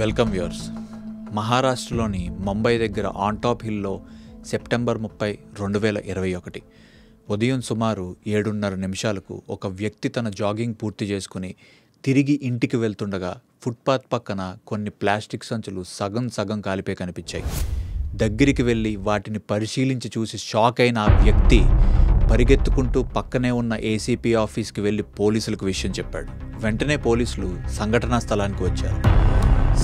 Welcome viewers. మహారాష్ట్రలోని ముంబై దగ్గర on top హిల్లో September 30, 2021 ఉదయం సుమారు 7:30 నిమిషాలకు ఒక వ్యక్తి తన జాగింగ్ పూర్తి చేసుకుని తిరిగి ఇంటికి వెళ్తుండగా ఫుట్పాత్ పక్కన కొన్ని ప్లాస్టిక్ సంచులు సగం కాలిపోయి కనిపించాయి. దగ్గరికి వెళ్ళి వాటిని పరిశీలించి చూసి షాక్ అయిన ఆ వ్యక్తి పరిగెత్తుకుంటూ పక్కనే ఉన్న ఏసీపీ ఆఫీస్కి వెళ్ళి పోలీసులకు విషయం చెప్పాడు. వెంటనే పోలీసులు సంఘటనా స్థలానికి వచ్చారు.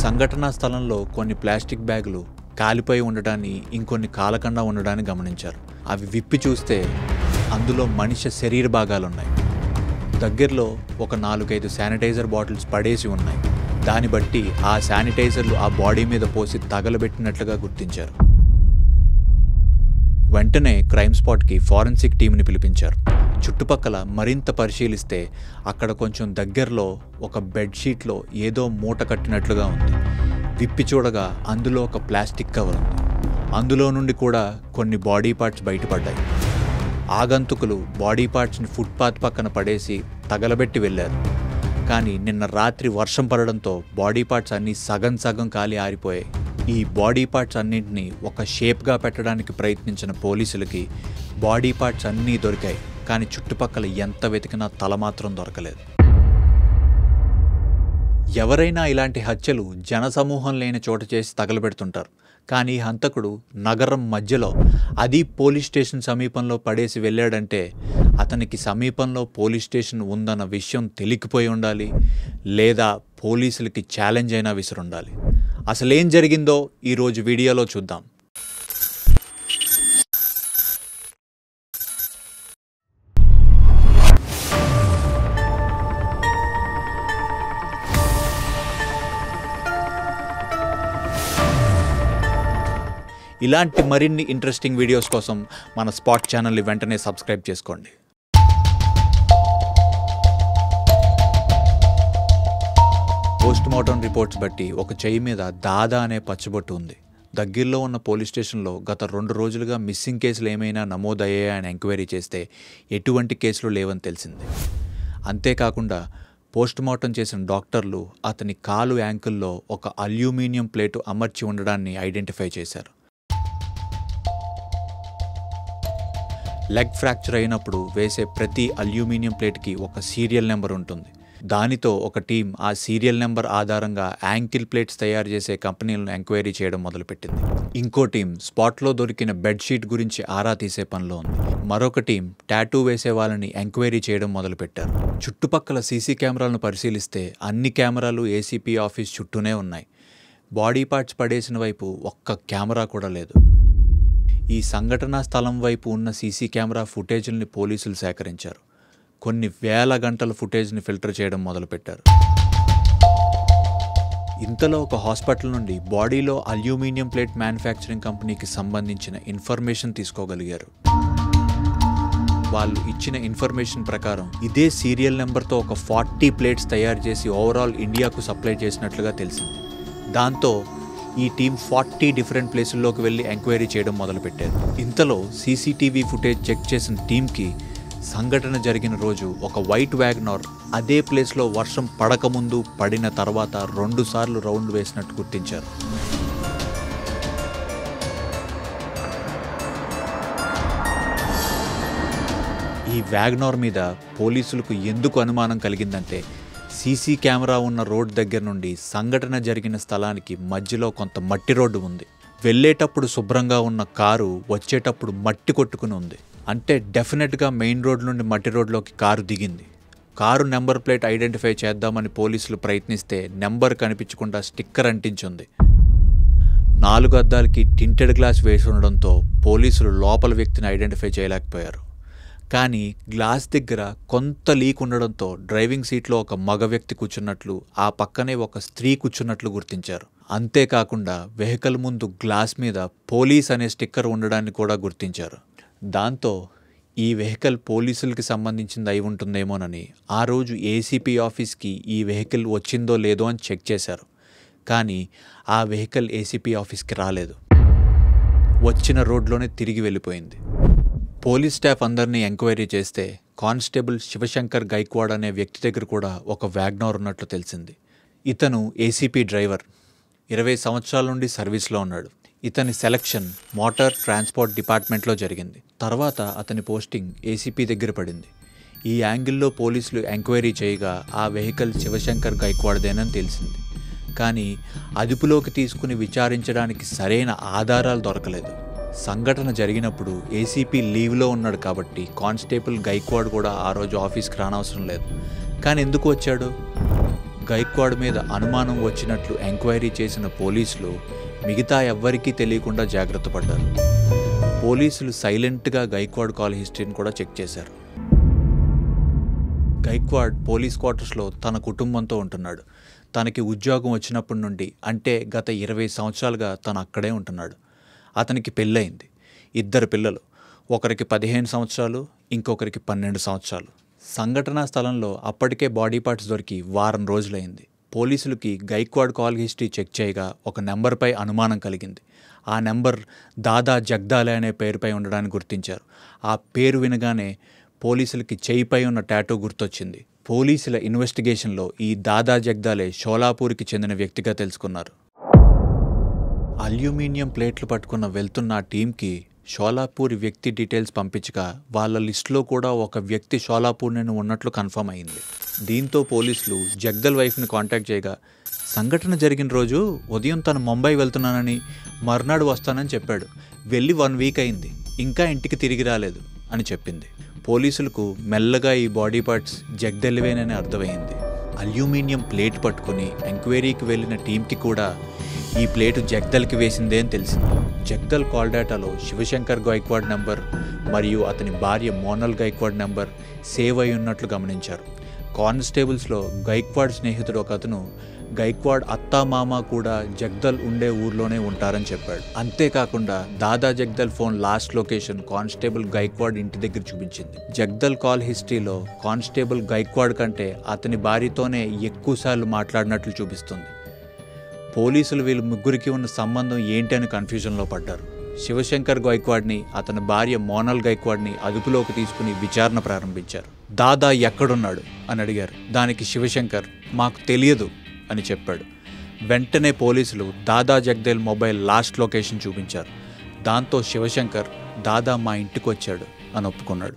సంఘటనా స్థలంలో కొన్ని ప్లాస్టిక్ బ్యాగులు కాలిపోయి ఉండడాన్ని, ఇంకొన్ని కాలకుండా ఉండడాన్ని గమనించారు. అవి విప్పి చూస్తే అందులో మనిషి శరీర భాగాలున్నాయి. దగ్గరలో ఒక 4-5 శానిటైజర్ బాటిల్స్ పడేసి ఉన్నాయి. దాన్ని బట్టి ఆ శానిటైజర్లు ఆ బాడీ మీద పోసి తగలబెట్టినట్లుగా గుర్తించారు. వెంటనే క్రైమ్ స్పాట్కి ఫారెన్సిక్ టీంని పిలిపించారు. చుట్టుపక్కల మరింత పరిశీలిస్తే అక్కడ కొంచెం దగ్గరలో ఒక బెడ్షీట్లో ఏదో మూట కట్టినట్లుగా ఉంది. విప్పి చూడగా అందులో ఒక ప్లాస్టిక్ కవర్ ఉంది. అందులో నుండి కూడా కొన్ని బాడీ పార్ట్స్ బయటపడ్డాయి. ఆగంతుకులు బాడీ పార్ట్స్ని ఫుట్పాత్ పక్కన పడేసి తగలబెట్టి వెళ్ళారు. కానీ నిన్న రాత్రి వర్షం పడడంతో బాడీ పార్ట్స్ అన్నీ సగం కాలి ఆరిపోయాయి. ఈ బాడీ పార్ట్స్ అన్నింటినీ ఒక షేప్గా పెట్టడానికి ప్రయత్నించిన పోలీసులకి బాడీ పార్ట్స్ అన్నీ దొరికాయి. కానీ చుట్టుపక్కల ఎంత వెతికినా తల మాత్రం దొరకలేదు. ఎవరైనా ఇలాంటి హత్యలు జనసమూహం లేని చోట చేసి తగలబెడుతుంటారు. కానీ హంతకుడు నగరం మధ్యలో, అది పోలీస్ స్టేషన్ సమీపంలో పడేసి వెళ్ళాడంటే అతనికి సమీపంలో పోలీస్ స్టేషన్ ఉందన్న విషయం తెలియకపోయి ఉండాలి, లేదా పోలీసులకి ఛాలెంజ్ అయినా విసురుండాలి. అసలేం జరిగిందో ఈరోజు వీడియోలో చూద్దాం. ఇలాంటి మరిన్ని ఇంట్రెస్టింగ్ వీడియోస్ కోసం మన స్పాట్ ఛానల్ని వెంటనే సబ్స్క్రైబ్ చేసుకోండి. పోస్ట్మార్టం రిపోర్ట్స్ బట్టి ఒక చెయ్యి మీద దాదా అనే పచ్చబొట్టు ఉంది. దగ్గరలో ఉన్న పోలీస్ స్టేషన్లో గత 2 రోజులుగా మిస్సింగ్ కేసులు ఏమైనా నమోదయ్యాయని ఎంక్వైరీ చేస్తే ఎటువంటి కేసులు లేవని తెలిసింది. అంతేకాకుండా పోస్ట్మార్టం చేసిన డాక్టర్లు అతని కాలు యాంకిల్లో ఒక అల్యూమినియం ప్లేటు అమర్చి ఉండడాన్ని ఐడెంటిఫై చేశారు. లెగ్ ఫ్రాక్చర్ అయినప్పుడు వేసే ప్రతి అల్యూమినియం ప్లేట్కి ఒక సీరియల్ నెంబర్ ఉంటుంది. దానితో ఒక టీం ఆ సీరియల్ నెంబర్ ఆధారంగా యాంకిల్ ప్లేట్స్ తయారు చేసే కంపెనీలను ఎంక్వైరీ చేయడం మొదలుపెట్టింది. ఇంకో టీం స్పాట్లో దొరికిన బెడ్షీట్ గురించి ఆరా తీసే పనిలో ఉంది. మరొక టీం టాటూ వేసే వాళ్ళని ఎంక్వైరీ చేయడం మొదలుపెట్టారు. చుట్టుపక్కల సీసీ కెమెరాలను పరిశీలిస్తే అన్ని కెమెరాలు ఏసీపీ ఆఫీస్ చుట్టూనే ఉన్నాయి. బాడీ పార్ట్స్ పడేసిన వైపు ఒక్క కెమెరా కూడా లేదు. ఈ సంఘటనా స్థలం వైపు ఉన్న సీసీ కెమెరా ఫుటేజ్ని పోలీసులు సేకరించారు. కొన్ని వేల గంటల ఫుటేజ్ని ఫిల్టర్ చేయడం మొదలుపెట్టారు. ఇంతలో ఒక హాస్పిటల్ నుండి బాడీలో అల్యూమినియం ప్లేట్ మ్యానుఫ్యాక్చరింగ్ కంపెనీకి సంబంధించిన ఇన్ఫర్మేషన్ తీసుకోగలిగారు. వాళ్ళు ఇచ్చిన ఇన్ఫర్మేషన్ ప్రకారం ఇదే సీరియల్ నెంబర్తో ఒక 40 ప్లేట్స్ తయారు చేసి ఓవరాల్ ఇండియాకు సప్లై చేసినట్లుగా తెలిసింది. దాంతో ఈ టీం 40 డిఫరెంట్ ప్లేసుల్లోకి వెళ్ళి ఎంక్వైరీ చేయడం మొదలుపెట్టారు. ఇంతలో సీసీటీవీ ఫుటేజ్ చెక్ చేసిన టీంకి సంఘటన జరిగిన రోజు ఒక వైట్ వ్యాగనార్ అదే ప్లేస్లో వర్షం పడకముందు, పడిన తర్వాత 2 సార్లు రౌండ్ వేసినట్టు గుర్తించారు. ఈ వ్యాగనార్ మీద పోలీసులకు ఎందుకు అనుమానం కలిగిందంటే సీసీ కెమెరా ఉన్న రోడ్ దగ్గర నుండి సంఘటన జరిగిన స్థలానికి మధ్యలో కొంత మట్టి రోడ్డు ఉంది. వెళ్ళేటప్పుడు శుభ్రంగా ఉన్న కారు వచ్చేటప్పుడు మట్టి కొట్టుకుని ఉంది. అంటే డెఫినెట్గా మెయిన్ రోడ్ నుండి మట్టి రోడ్లోకి కారు దిగింది. కారు నెంబర్ ప్లేట్ ఐడెంటిఫై చేద్దామని పోలీసులు ప్రయత్నిస్తే నెంబర్ కనిపించకుండా స్టిక్కర్ అంటించింది. 4 అద్దాలకి టింటెడ్ గ్లాస్ వేసి ఉండడంతో పోలీసులు లోపల వ్యక్తిని ఐడెంటిఫై చేయలేకపోయారు. కానీ గ్లాస్ దగ్గర కొంత లీక్ ఉండడంతో డ్రైవింగ్ సీట్లో ఒక మగ వ్యక్తి కూర్చున్నట్లు, ఆ పక్కనే ఒక స్త్రీ కూర్చున్నట్లు గుర్తించారు. అంతేకాకుండా వెహికల్ ముందు గ్లాస్ మీద పోలీస్ అనే స్టిక్కర్ ఉండడాన్ని కూడా గుర్తించారు. దాంతో ఈ వెహికల్ పోలీసులకి సంబంధించింది అయి ఉంటుందేమోనని ఆ రోజు ఏసీపీ ఆఫీస్కి ఈ వెహికల్ వచ్చిందో లేదో అని చెక్ చేశారు. కానీ ఆ వెహికల్ ఏసీపీ ఆఫీస్కి రాలేదు. వచ్చిన రోడ్లోనే తిరిగి వెళ్ళిపోయింది. పోలీస్ స్టాఫ్ అందరినీ ఎంక్వైరీ చేస్తే కానిస్టేబుల్ శివశంకర్ గైక్వాడ్ అనే వ్యక్తి దగ్గర కూడా ఒక వ్యాగనార్ ఉన్నట్లు తెలిసింది. ఇతను ఏసీపీ డ్రైవర్. 20 సంవత్సరాల నుండి సర్వీస్లో ఉన్నాడు. ఇతని సెలక్షన్ మోటార్ ట్రాన్స్పోర్ట్ డిపార్ట్మెంట్లో జరిగింది. తర్వాత అతని పోస్టింగ్ ఏసీపీ దగ్గర పడింది. ఈ యాంగిల్లో పోలీసులు ఎంక్వైరీ చేయగా ఆ వెహికల్ శివశంకర్ గైక్వాడ్దేనని తెలిసింది. కానీ అదుపులోకి తీసుకుని విచారించడానికి సరైన ఆధారాలు దొరకలేదు. సంఘటన జరిగినప్పుడు ఏసీపీ లీవ్లో ఉన్నాడు కాబట్టి కానిస్టేబుల్ గైక్వాడ్ కూడా ఆ రోజు ఆఫీస్కి రానవసరం లేదు. కానీ ఎందుకు వచ్చాడు? గైక్వాడ్ మీద అనుమానం వచ్చినట్లు ఎంక్వైరీ చేసిన పోలీసులు మిగతా ఎవ్వరికీ తెలియకుండా జాగ్రత్త పడ్డారు. పోలీసులు సైలెంట్గా గైక్వాడ్ కాల్ హిస్టరీని కూడా చెక్ చేశారు. గైక్వాడ్ పోలీస్ క్వార్టర్స్లో తన కుటుంబంతో ఉంటున్నాడు. తనకి ఉద్యోగం వచ్చినప్పటి నుండి, అంటే గత 20 సంవత్సరాలుగా తను అక్కడే ఉంటున్నాడు. అతనికి పెళ్ళయింది. 2 పిల్లలు, ఒకరికి 15 సంవత్సరాలు, ఇంకొకరికి 12 సంవత్సరాలు. సంఘటనా స్థలంలో అప్పటికే బాడీ పార్ట్స్ దొరికి వారం రోజులైంది. పోలీసులకి గైక్వాడ్ కాల్ హిస్టరీ చెక్ చేయగా ఒక నెంబర్పై అనుమానం కలిగింది. ఆ నెంబర్ దాదా జగ్దాలే అనే పేరుపై ఉండడాన్ని గుర్తించారు. ఆ పేరు వినగానే పోలీసులకి చేయిపై ఉన్న టాటూ గుర్తొచ్చింది. పోలీసుల ఇన్వెస్టిగేషన్లో ఈ దాదా జగ్దాలే షోలాపూర్కి చెందిన వ్యక్తిగా తెలుసుకున్నారు. అల్యూమినియం ప్లేట్లు పట్టుకున్న వెళ్తున్న ఆ టీంకి షోలాపూర్ వ్యక్తి డీటెయిల్స్ పంపించగా వాళ్ళ లిస్టులో కూడా ఒక వ్యక్తి షోలాపూర్ నుండి ఉన్నట్లు కన్ఫర్మ్ అయింది. దీంతో పోలీసులు జగ్దల్ వైఫ్ని కాంటాక్ట్ చేయగా సంఘటన జరిగిన రోజు ఉదయం తను ముంబై వెళ్తున్నానని, మర్నాడు వస్తానని చెప్పాడు. వెళ్ళి 1 వీక్ అయింది, ఇంకా ఇంటికి తిరిగి రాలేదు అని చెప్పింది. పోలీసులకు మెల్లగా ఈ బాడీ పార్ట్స్ జగ్దల్వేనని అర్థమైంది. అల్యూమినియం ప్లేట్ పట్టుకుని ఎంక్వైరీకి వెళ్ళిన టీంకి కూడా ఈ ప్లేటు జగ్దల్కి వేసిందే అని తెలిసింది. జగ్దల్ కాల్ డేటాలో శివశంకర్ గైక్వాడ్ నెంబర్ మరియు అతని భార్య మోనల్ గైక్వాడ్ నెంబర్ సేవ్ అయి ఉన్నట్లు గమనించారు. కానిస్టేబుల్స్లో గైక్వాడ్ స్నేహితుడు ఒక అతను గైక్వాడ్ అత్తామామ కూడా జగ్దల్ ఉండే ఊర్లోనే ఉంటారని చెప్పాడు. అంతేకాకుండా Dada Jagdal phone last location constable Gaikwad ఇంటి దగ్గర చూపించింది. జగ్దల్ కాల్ హిస్టరీలో కానిస్టేబుల్ గైక్వాడ్ కంటే అతని భార్యతోనే ఎక్కువసార్లు మాట్లాడినట్లు చూపిస్తుంది. పోలీసులు వీళ్ళ ముగ్గురికి ఉన్న సంబంధం ఏంటి అని కన్ఫ్యూజన్లో పడ్డారు. శివశంకర్ గైక్వాడ్ని, అతని భార్య మోనల్ గైక్వాడ్ని అదుపులోకి తీసుకుని విచారణ ప్రారంభించారు. దాదా ఎక్కడున్నాడు అని అడిగారు. దానికి శివశంకర్ మాకు తెలియదు అని చెప్పాడు. వెంటనే పోలీసులు దాదా జగ్దేల్ మొబైల్ లాస్ట్ లొకేషన్ చూపించారు. దాంతో శివశంకర్ దాదా మా ఇంటికి వచ్చాడు అని ఒప్పుకున్నాడు.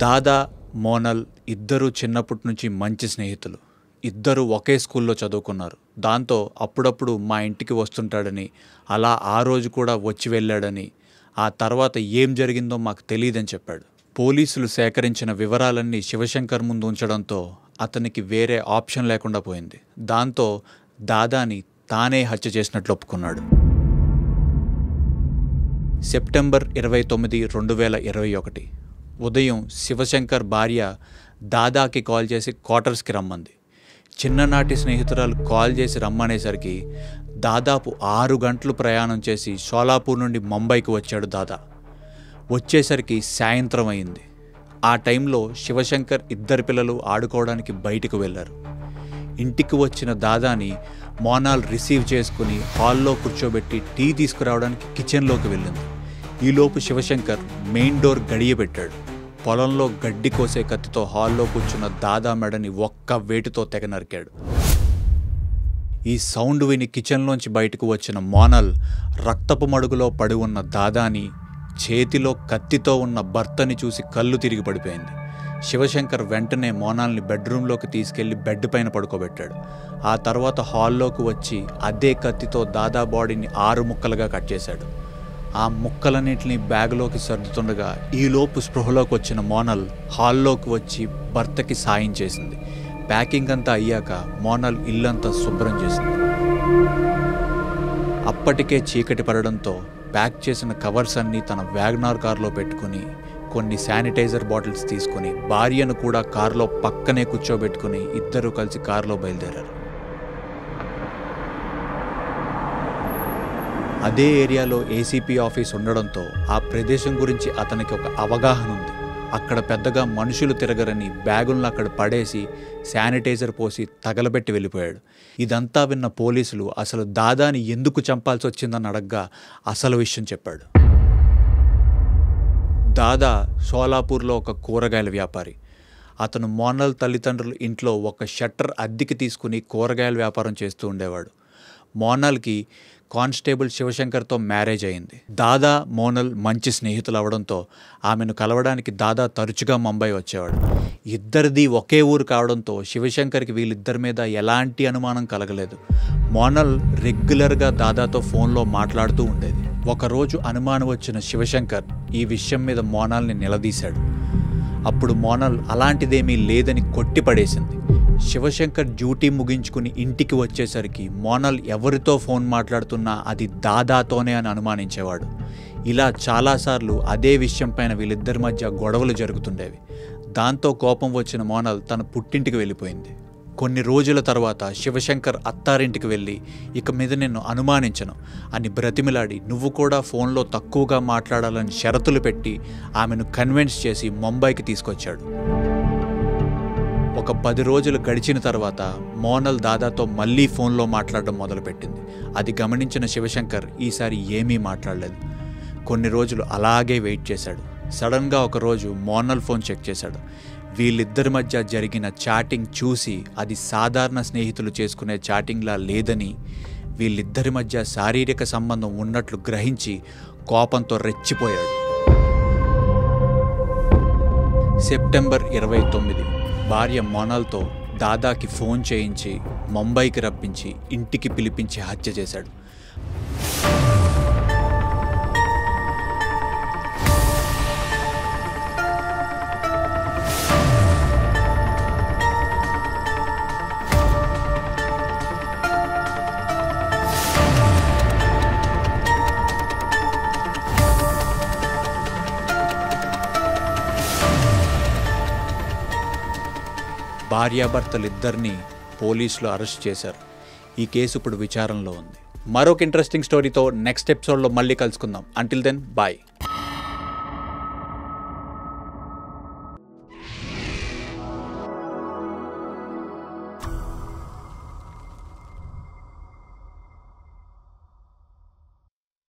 దాదా, మోనల్ ఇద్దరూ చిన్నప్పటి నుంచి మంచి స్నేహితులు. ఇద్దరు ఒకే స్కూల్లో చదువుకున్నారు. దాంతో అప్పుడప్పుడు మా ఇంటికి వస్తుంటాడని, అలా ఆ రోజు కూడా వచ్చి వెళ్ళాడని, ఆ తర్వాత ఏం జరిగిందో మాకు తెలియదని చెప్పాడు. పోలీసులు సేకరించిన వివరాలన్నీ శివశంకర్ ముందు ఉంచడంతో అతనికి వేరే ఆప్షన్ లేకుండా పోయింది. దాంతో దాదాని తానే హత్య చేసినట్లు ఒప్పుకున్నాడు. సెప్టెంబర్ 29, 2021 ఉదయం శివశంకర్ భార్య దాదాకి కాల్ చేసి క్వార్టర్స్కి రమ్మంది. చిన్ననాటి స్నేహితురాలు కాల్ చేసి రమ్మనేసరికి దాదాపు 6 గంటలు ప్రయాణం చేసి షోలాపూర్ నుండి ముంబైకి వచ్చాడు దాదా. వచ్చేసరికి సాయంత్రం అయింది. ఆ టైంలో శివశంకర్ 2 పిల్లలు ఆడుకోవడానికి బయటకు వెళ్ళారు. ఇంటికి వచ్చిన దాదాని మోనాల్ రిసీవ్ చేసుకుని హాల్లో కూర్చోబెట్టి టీ తీసుకురావడానికి కిచెన్లోకి వెళ్ళింది. ఈలోపు శివశంకర్ మెయిన్ డోర్ గడియ పెట్టాడు. పొలంలో గడ్డి కోసే కత్తితో హాల్లో కూర్చున్న దాదా మెడని ఒక్క వేటుతో తెగ నరికాడు. ఈ సౌండ్ విని కిచెన్లోంచి బయటకు వచ్చిన మోనల్ రక్తపు మడుగులో పడి ఉన్న దాదాని, చేతిలో కత్తితో ఉన్న భర్తని చూసి కళ్ళు తిరిగి పడిపోయింది. శివశంకర్ వెంటనే మోనాల్ని బెడ్రూమ్లోకి తీసుకెళ్లి బెడ్ పైన పడుకోబెట్టాడు. ఆ తర్వాత హాల్లోకి వచ్చి అదే కత్తితో దాదా బాడీని 6 ముక్కలుగా కట్ చేశాడు. ఆ ముక్కలన్నింటినీ బ్యాగ్లోకి సర్దుతుండగా ఈలోపు స్పృహలోకి వచ్చిన మోనల్ హాల్లోకి వచ్చి భర్తకి సాయం చేసింది. ప్యాకింగ్ అంతా అయ్యాక మోనల్ ఇల్లంతా శుభ్రం చేసింది. అప్పటికే చీకటి పడడంతో ప్యాక్ చేసిన కవర్స్ అన్నీ తన వ్యాగనార్ కారులో పెట్టుకుని కొన్ని శానిటైజర్ బాటిల్స్ తీసుకుని భార్యను కూడా కారులో పక్కనే కూర్చోబెట్టుకుని ఇద్దరూ కలిసి కారులో బయలుదేరారు. అదే ఏరియాలో ఏసీపీ ఆఫీస్ ఉండడంతో ఆ ప్రదేశం గురించి అతనికి ఒక అవగాహన ఉంది. అక్కడ పెద్దగా మనుషులు తిరగరని బ్యాగులను అక్కడ పడేసి శానిటైజర్ పోసి తగలబెట్టి వెళ్ళిపోయాడు. ఇదంతా విన్న పోలీసులు అసలు దాదాని ఎందుకు చంపాల్సి వచ్చిందని అడగ్గా అసలు విషయం చెప్పాడు. దాదా షోలాపూర్లో ఒక కూరగాయల వ్యాపారి. అతను మోనాల్ తల్లిదండ్రుల ఇంట్లో ఒక షట్టర్ అద్దెకి తీసుకుని కూరగాయల వ్యాపారం చేస్తూ ఉండేవాడు. మోనాల్కి కానిస్టేబుల్ శివశంకర్తో మ్యారేజ్ అయింది. దాదా మోనాల్ మంచి స్నేహితులు అవడంతో ఆమెను కలవడానికి దాదా తరచుగా ముంబై వచ్చేవాడు. ఇద్దరిది ఒకే ఊరు కావడంతో శివశంకర్కి వీళ్ళిద్దరి మీద ఎలాంటి అనుమానం కలగలేదు. మోనాల్ రెగ్యులర్గా దాదాతో ఫోన్లో మాట్లాడుతూ ఉండేది. ఒకరోజు అనుమానం వచ్చిన శివశంకర్ ఈ విషయం మీద మోనాల్ని నిలదీశాడు. అప్పుడు మోనాల్ అలాంటిదేమీ లేదని కొట్టిపడేసింది. శివశంకర్ డ్యూటీ ముగించుకుని ఇంటికి వచ్చేసరికి మోనాల్ ఎవరితో ఫోన్ మాట్లాడుతున్నా అది దాదాతోనే అని అనుమానించేవాడు. ఇలా చాలాసార్లు అదే విషయం పైన వీళ్ళిద్దరి మధ్య గొడవలు జరుగుతుండేవి. దాంతో కోపం వచ్చిన మోనాల్ తన పుట్టింటికి వెళ్ళిపోయింది. కొన్ని రోజుల తర్వాత శివశంకర్ అత్తారింటికి వెళ్ళి ఇక మీద నిన్ను అనుమానించను అని బ్రతిమిలాడి నువ్వు కూడా ఫోన్లో తక్కువగా మాట్లాడాలని షరతులు పెట్టి ఆమెను కన్విన్స్ చేసి ముంబైకి తీసుకొచ్చాడు. ఒక 10 రోజులు గడిచిన తర్వాత మోనాల్ దాదాతో మళ్ళీ ఫోన్లో మాట్లాడడం మొదలుపెట్టింది. అది గమనించిన శివశంకర్ ఈసారి ఏమీ మాట్లాడలేదు. కొన్ని రోజులు అలాగే వెయిట్ చేశాడు. సడన్గా ఒకరోజు మోనాల్ ఫోన్ చెక్ చేశాడు. వీళ్ళిద్దరి మధ్య జరిగిన చాటింగ్ చూసి అది సాధారణ స్నేహితులు చేసుకునే చాటింగ్లా లేదని, వీళ్ళిద్దరి మధ్య శారీరక సంబంధం ఉన్నట్లు గ్రహించి కోపంతో రెచ్చిపోయాడు. సెప్టెంబర్ 29 భార్య మోనాల్తో దాదాకి ఫోన్ చేయించి ముంబైకి రప్పించి ఇంటికి పిలిపించి హత్య చేశాడు. భార్యాభర్తలిద్దరినీ పోలీసులు అరెస్ట్ చేశారు. ఈ కేసు ఇప్పుడు విచారణలో ఉంది. మరొక ఇంట్రెస్టింగ్ స్టోరీతో నెక్స్ట్ ఎపిసోడ్లో మళ్ళీ కలుసుకుందాం. Until then bye.